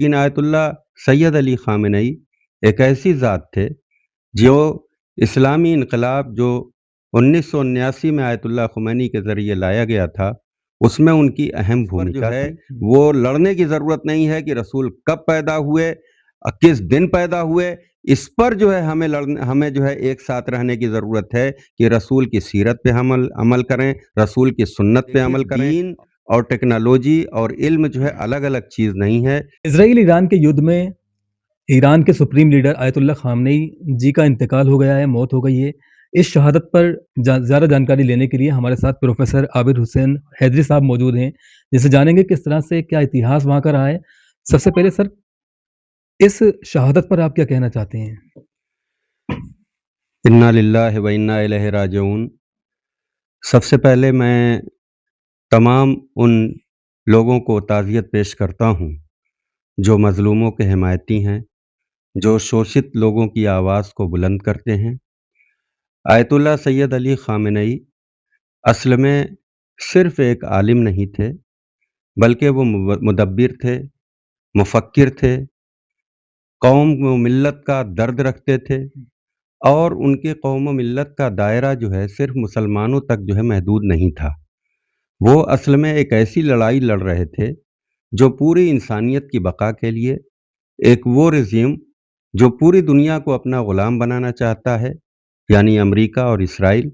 لیکن آیت اللہ سید علی خامنئی ایک ایسی ذات تھے جو اسلامی انقلاب جو 1979 میں آیت اللہ خمینی کے ذریعے لایا گیا تھا، اس میں ان کی اہم بھومکا ہے۔ وہ لڑنے کی ضرورت نہیں ہے کہ رسول کب پیدا ہوئے، کس دن پیدا ہوئے، اس پر جو ہے ہمیں جو ہے ایک ساتھ رہنے کی ضرورت ہے کہ رسول کی سیرت پہ عمل کریں، رسول کی سنت پہ عمل کریں۔ دین اور ٹیکنالوجی اور علم جو ہے الگ الگ چیز نہیں ہے۔ اسرائیل ایران کے یدھ میں ایران کے سپریم لیڈر آیت اللہ خامنئی جی کا انتقال ہو گیا ہے، موت ہو گئی ہے۔ اس شہادت پر زیادہ جانکاری لینے کے لیے ہمارے ساتھ پروفیسر عابد حسین حیدری صاحب موجود ہیں، جس سے جانیں گے کس طرح سے کیا اتہاس وہاں کا رہا ہے۔ سب سے پہلے سر، اس شہادت پر آپ کیا کہنا چاہتے ہیں؟ انا للہ و انا الیہ راجعون۔ سب سے پہلے میں تمام ان لوگوں کو تعزیت پیش کرتا ہوں جو مظلوموں کے حمایتی ہیں، جو شوشت لوگوں کی آواز کو بلند کرتے ہیں۔ آیت اللہ سید علی خامنئی اصل میں صرف ایک عالم نہیں تھے، بلکہ وہ مدبر تھے، مفکر تھے، قوم و ملت کا درد رکھتے تھے، اور ان کے قوم و ملت کا دائرہ جو ہے صرف مسلمانوں تک جو ہے محدود نہیں تھا۔ وہ اصل میں ایک ایسی لڑائی لڑ رہے تھے جو پوری انسانیت کی بقا کے لیے، ایک وہ رژیم جو پوری دنیا کو اپنا غلام بنانا چاہتا ہے، یعنی امریکہ اور اسرائیل،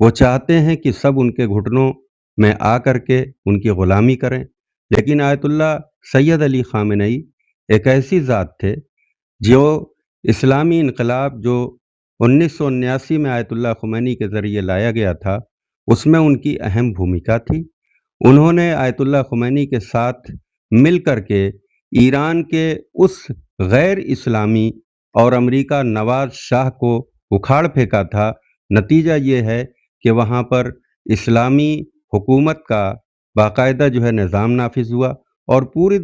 وہ چاہتے ہیں کہ سب ان کے گھٹنوں میں آ کر کے ان کی غلامی کریں۔ لیکن آیت اللہ سید علی خامنئی ایک ایسی ذات تھے جو اسلامی انقلاب جو 1979 میں آیت اللہ خمینی کے ذریعے لایا گیا تھا، اس میں ان کی اہم بھومکا تھی۔ انہوں نے آیت اللہ خمینی کے ساتھ مل کر کے ایران کے اس غیر اسلامی اور امریکہ نواز شاہ کو اکھاڑ پھینکا تھا۔ نتیجہ یہ ہے کہ وہاں پر اسلامی حکومت کا باقاعدہ جو ہے نظام نافذ ہوا، اور پوری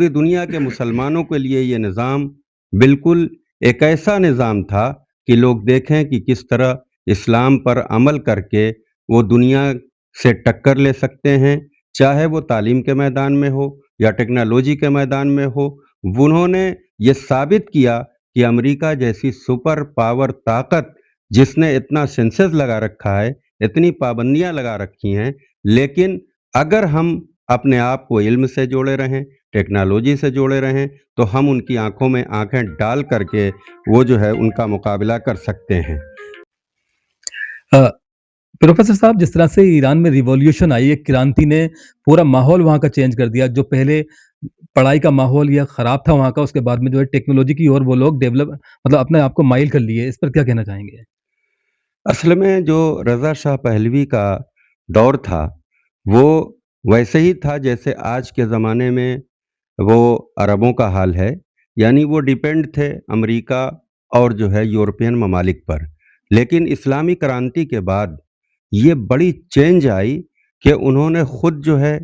دنیا کے مسلمانوں کے لیے یہ نظام بالکل ایک ایسا نظام تھا کہ لوگ دیکھیں کہ کس طرح اسلام پر عمل کر کے وہ دنیا سے ٹکر لے سکتے ہیں، چاہے وہ تعلیم کے میدان میں ہو یا ٹیکنالوجی کے میدان میں ہو۔ انہوں نے یہ ثابت کیا کہ امریکہ جیسی سپر پاور طاقت جس نے اتنا سینسز لگا رکھا ہے، اتنی پابندیاں لگا رکھی ہیں، لیکن اگر ہم اپنے آپ کو علم سے جوڑے رہیں، ٹیکنالوجی سے جوڑے رہیں، تو ہم ان کی آنکھوں میں آنکھیں ڈال کر کے وہ جو ہے ان کا مقابلہ کر سکتے ہیں۔ پروفیسر صاحب، جس طرح سے ایران میں ریولیوشن آئی، ایک کرانتی نے پورا ماحول وہاں کا چینج کر دیا، جو پہلے پڑھائی کا ماحول یا خراب تھا وہاں کا، اس کے بعد میں جو ہے ٹیکنالوجی کی اور وہ لوگ ڈیولپ اپنے آپ کو مائل کر لیے، اس پر کیا کہنا چاہیں گے؟ اصل میں جو رضا شاہ پہلوی کا دور تھا وہ ویسے ہی تھا جیسے آج کے زمانے میں وہ عربوں کا حال ہے، یعنی وہ ڈیپینڈ تھے امریکہ اور جو ہے یورپین ممالک پر۔ لیکن اسلامی کرانتی کے بعد یہ بڑی چینج آئی کہ انہوں نے خود جو ہے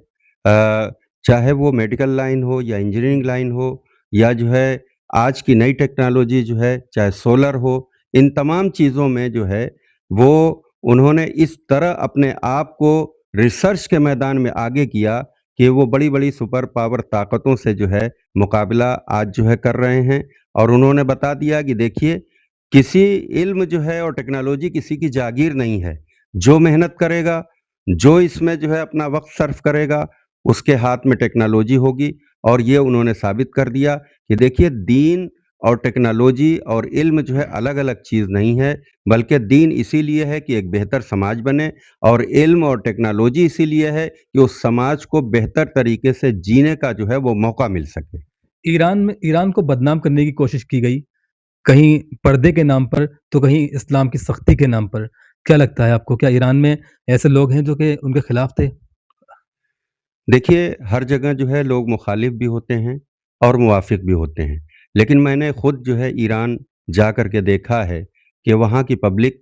چاہے وہ میڈیکل لائن ہو یا انجینئرنگ لائن ہو یا جو ہے آج کی نئی ٹیکنالوجی جو ہے چاہے سولر ہو، ان تمام چیزوں میں جو ہے وہ انہوں نے اس طرح اپنے آپ کو ریسرچ کے میدان میں آگے کیا کہ وہ بڑی بڑی سپر پاور طاقتوں سے جو ہے مقابلہ آج جو ہے کر رہے ہیں۔ اور انہوں نے بتا دیا کہ دیکھیے، کسی علم جو ہے اور ٹیکنالوجی کسی کی جاگیر نہیں ہے، جو محنت کرے گا، جو اس میں جو ہے اپنا وقت صرف کرے گا، اس کے ہاتھ میں ٹیکنالوجی ہوگی۔ اور یہ انہوں نے ثابت کر دیا کہ دیکھیے، دین اور ٹیکنالوجی اور علم جو ہے الگ الگ چیز نہیں ہے، بلکہ دین اسی لیے ہے کہ ایک بہتر سماج بنے، اور علم اور ٹیکنالوجی اسی لیے ہے کہ اس سماج کو بہتر طریقے سے جینے کا جو ہے وہ موقع مل سکے۔ ایران کو بدنام کرنے کی کوشش کی گئی، کہیں پردے کے نام پر تو کہیں اسلام کی سختی کے نام پر۔ کیا لگتا ہے آپ کو، کیا ایران میں ایسے لوگ ہیں جو کہ ان کے خلاف تھے؟ دیکھیے، ہر جگہ جو ہے لوگ مخالف بھی ہوتے ہیں اور موافق بھی ہوتے ہیں، لیکن میں نے خود جو ہے ایران جا کر کے دیکھا ہے کہ وہاں کی پبلک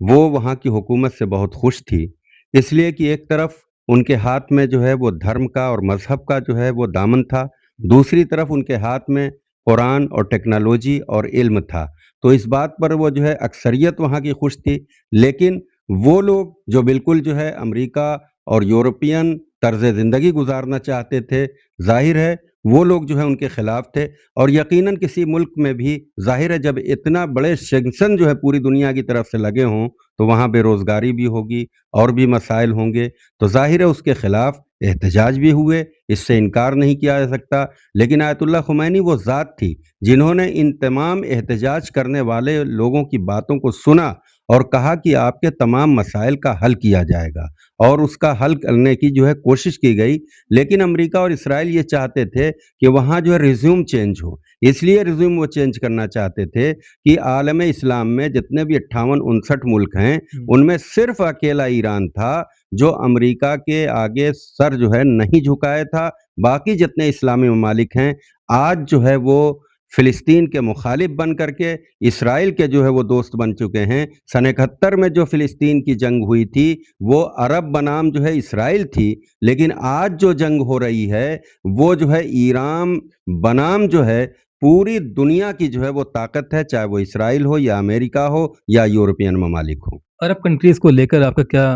وہ وہاں کی حکومت سے بہت خوش تھی، اس لیے کہ ایک طرف ان کے ہاتھ میں جو ہے وہ دھرم کا اور مذہب کا جو ہے وہ دامن تھا، دوسری طرف ان کے ہاتھ میں قرآن اور ٹیکنالوجی اور علم تھا۔ تو اس بات پر وہ جو ہے اکثریت وہاں کی خوش تھی، لیکن وہ لوگ جو بالکل جو ہے امریکہ اور یورپین طرز زندگی گزارنا چاہتے تھے، ظاہر ہے وہ لوگ جو ہے ان کے خلاف تھے، اور یقیناً کسی ملک میں بھی ظاہر ہے جب اتنا بڑے سینکشن جو ہے پوری دنیا کی طرف سے لگے ہوں تو وہاں بے روزگاری بھی ہوگی اور بھی مسائل ہوں گے، تو ظاہر ہے اس کے خلاف احتجاج بھی ہوئے، اس سے انکار نہیں کیا جا سکتا۔ لیکن آیت اللہ خمینی وہ ذات تھی جنہوں نے ان تمام احتجاج کرنے والے لوگوں کی باتوں کو سنا اور کہا کہ آپ کے تمام مسائل کا حل کیا جائے گا، اور اس کا حل کرنے کی جو ہے کوشش کی گئی۔ لیکن امریکہ اور اسرائیل یہ چاہتے تھے کہ وہاں جو ہے ریزیوم چینج ہو، اس لیے ریزیوم وہ چینج کرنا چاہتے تھے کہ عالم اسلام میں جتنے بھی 58-59 ملک ہیں ان میں صرف اکیلا ایران تھا جو امریکہ کے آگے سر جو ہے نہیں جھکائے تھا۔ باقی جتنے اسلامی ممالک ہیں آج جو ہے وہ فلسطین کے مخالف بن کر کے اسرائیل کے جو ہے وہ دوست بن چکے ہیں۔ سن 71 میں جو فلسطین کی جنگ ہوئی تھی وہ عرب بنام جو ہے اسرائیل تھی، لیکن آج جو جنگ ہو رہی ہے وہ جو ہے ایران بنام جو ہے پوری دنیا کی جو ہے وہ طاقت ہے، چاہے وہ اسرائیل ہو یا امریکہ ہو یا یورپین ممالک ہوں۔ عرب کنٹریز کو لے کر آپ کا کیا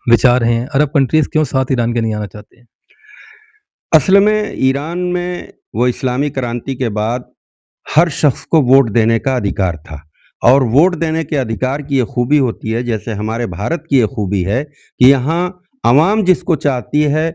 وچار ہیں؟ عرب کنٹریز کیوں ساتھ ایران کے نہیں آنا چاہتے ہیں؟ اصل میں ایران میں وہ اسلامی کرانتی کے بعد ہر شخص کو ووٹ دینے کا ادھیکار تھا، اور ووٹ دینے کے ادھیکار کی یہ خوبی ہوتی ہے، جیسے ہمارے بھارت کی یہ خوبی ہے کہ یہاں عوام جس کو چاہتی ہے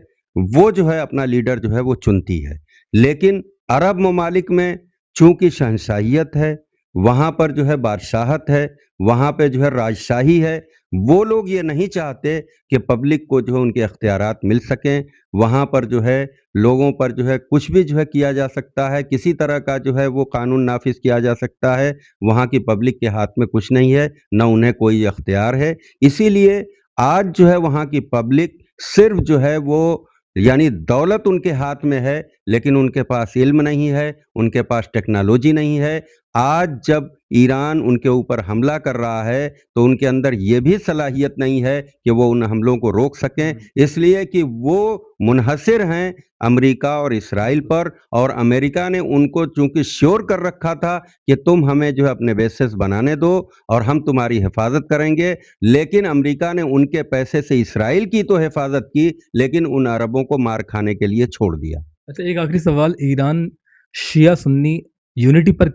وہ جو ہے اپنا لیڈر جو ہے وہ چنتی ہے۔ لیکن عرب ممالک میں چونکہ شہنشاہیت ہے، وہاں پر جو ہے بادشاہت ہے، وہاں پہ جو ہے راجشاہی ہے، وہ لوگ یہ نہیں چاہتے کہ پبلک کو جو ہے ان کے اختیارات مل سکیں۔ وہاں پر جو ہے لوگوں پر جو ہے کچھ بھی جو ہے کیا جا سکتا ہے، کسی طرح کا جو ہے وہ قانون نافذ کیا جا سکتا ہے، وہاں کی پبلک کے ہاتھ میں کچھ نہیں ہے، نہ انہیں کوئی اختیار ہے۔ اسی لیے آج جو ہے وہاں کی پبلک صرف جو ہے وہ یعنی دولت ان کے ہاتھ میں ہے، لیکن ان کے پاس علم نہیں ہے، ان کے پاس ٹیکنالوجی نہیں ہے۔ آج جب ایران ان کے اوپر حملہ کر رہا ہے تو ان کے اندر یہ بھی صلاحیت نہیں ہے کہ وہ ان حملوں کو روک سکیں، اس لیے کہ وہ منحصر ہیں امریکہ اور اسرائیل پر، اور امریکہ نے ان کو چونکہ شیور کر رکھا تھا کہ تم ہمیں جو ہے اپنے بیسز بنانے دو اور ہم تمہاری حفاظت کریں گے، لیکن امریکہ نے ان کے پیسے سے اسرائیل کی تو حفاظت کی لیکن ان عربوں کو مار کھانے کے لیے چھوڑ دیا۔ اچھا، ایک آخری سوال، ایران شیعہ سنی یونٹی پر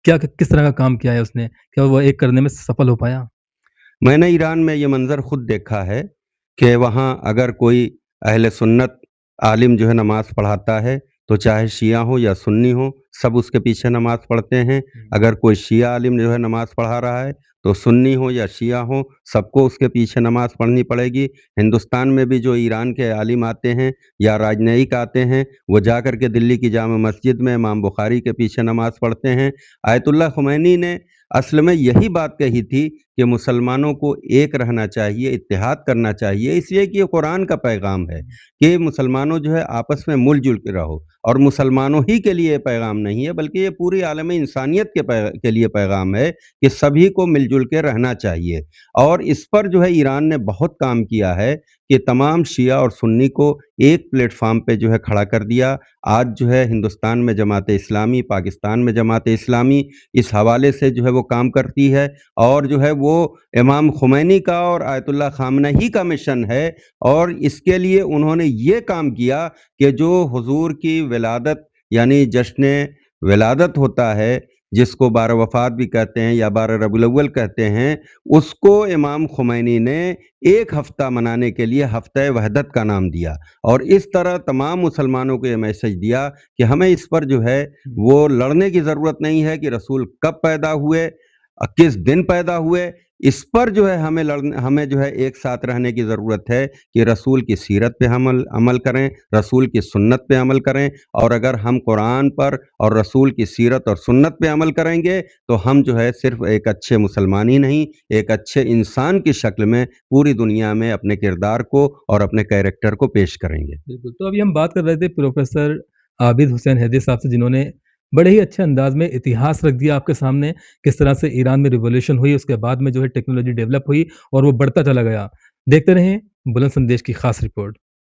کس طرح کا کام کیا ہے اس نے؟ کیا وہ ایک کرنے میں سفل ہو پایا؟ میں نے ایران میں یہ منظر خود دیکھا ہے کہ وہاں اگر کوئی اہل سنت عالم جو ہے نماز پڑھاتا ہے تو چاہے شیعہ ہو یا سنی ہو سب اس کے پیچھے نماز پڑھتے ہیں۔ اگر کوئی شیعہ عالم جو ہے نماز پڑھا رہا ہے تو سنی ہو یا شیعہ ہو سب کو اس کے پیچھے نماز پڑھنی پڑے گی۔ ہندوستان میں بھی جو ایران کے عالم آتے ہیں یا راجنیک آتے ہیں وہ جا کر کے دلی کی جامع مسجد میں امام بخاری کے پیچھے نماز پڑھتے ہیں۔ آیت اللہ خمینی نے اصل میں یہی بات کہی تھی کہ مسلمانوں کو ایک رہنا چاہیے، اتحاد کرنا چاہیے، اس لیے کہ یہ قرآن کا پیغام ہے کہ مسلمانوں جو ہے آپس میں مل جل کے رہو، اور مسلمانوں ہی کے لیے یہ پیغام نہیں ہے بلکہ یہ پوری عالم انسانیت کے لیے پیغام ہے کہ سبھی کو مل جل کے رہنا چاہیے۔ اور اس پر جو ہے ایران نے بہت کام کیا ہے کہ تمام شیعہ اور سنی کو ایک پلیٹ فارم پہ جو ہے کھڑا کر دیا۔ آج جو ہے ہندوستان میں جماعت اسلامی، پاکستان میں جماعت اسلامی اس حوالے سے جو ہے وہ کام کرتی ہے، اور جو ہے وہ امام خمینی کا اور آیت اللہ خامنہی کا مشن ہے، اور اس کے لیے انہوں نے یہ کام کیا کہ جو حضور کی ولادت یعنی جشن ولادت ہوتا ہے جس کو 12 وفات بھی کہتے ہیں یا 12 ربیع الاول کہتے ہیں، اس کو امام خمینی نے ایک ہفتہ منانے کے لیے ہفتہ وحدت کا نام دیا، اور اس طرح تمام مسلمانوں کو یہ میسج دیا کہ ہمیں اس پر جو ہے وہ لڑنے کی ضرورت نہیں ہے کہ رسول کب پیدا ہوئے، کس دن پیدا ہوئے، اس پر جو ہے ہمیں جو ہے ایک ساتھ رہنے کی ضرورت ہے کہ رسول کی سیرت پہ عمل کریں، رسول کی سنت پہ عمل کریں، اور اگر ہم قرآن پر اور رسول کی سیرت اور سنت پہ عمل کریں گے تو ہم جو ہے صرف ایک اچھے مسلمان ہی نہیں، ایک اچھے انسان کی شکل میں پوری دنیا میں اپنے کردار کو اور اپنے کیریکٹر کو پیش کریں گے۔ بالکل، تو ابھی ہم بات کر رہے تھے پروفیسر عابد حسین حیدر صاحب سے، جنہوں نے بڑے ہی اچھے انداز میں اتہاس رکھ دیا آپ کے سامنے، کس طرح سے ایران میں ریولیوشن ہوئی، اس کے بعد میں جو ہے ٹیکنالوجی ڈیولپ ہوئی اور وہ بڑھتا چلا گیا۔ دیکھتے رہیں بلند سندیش کی خاص رپورٹ۔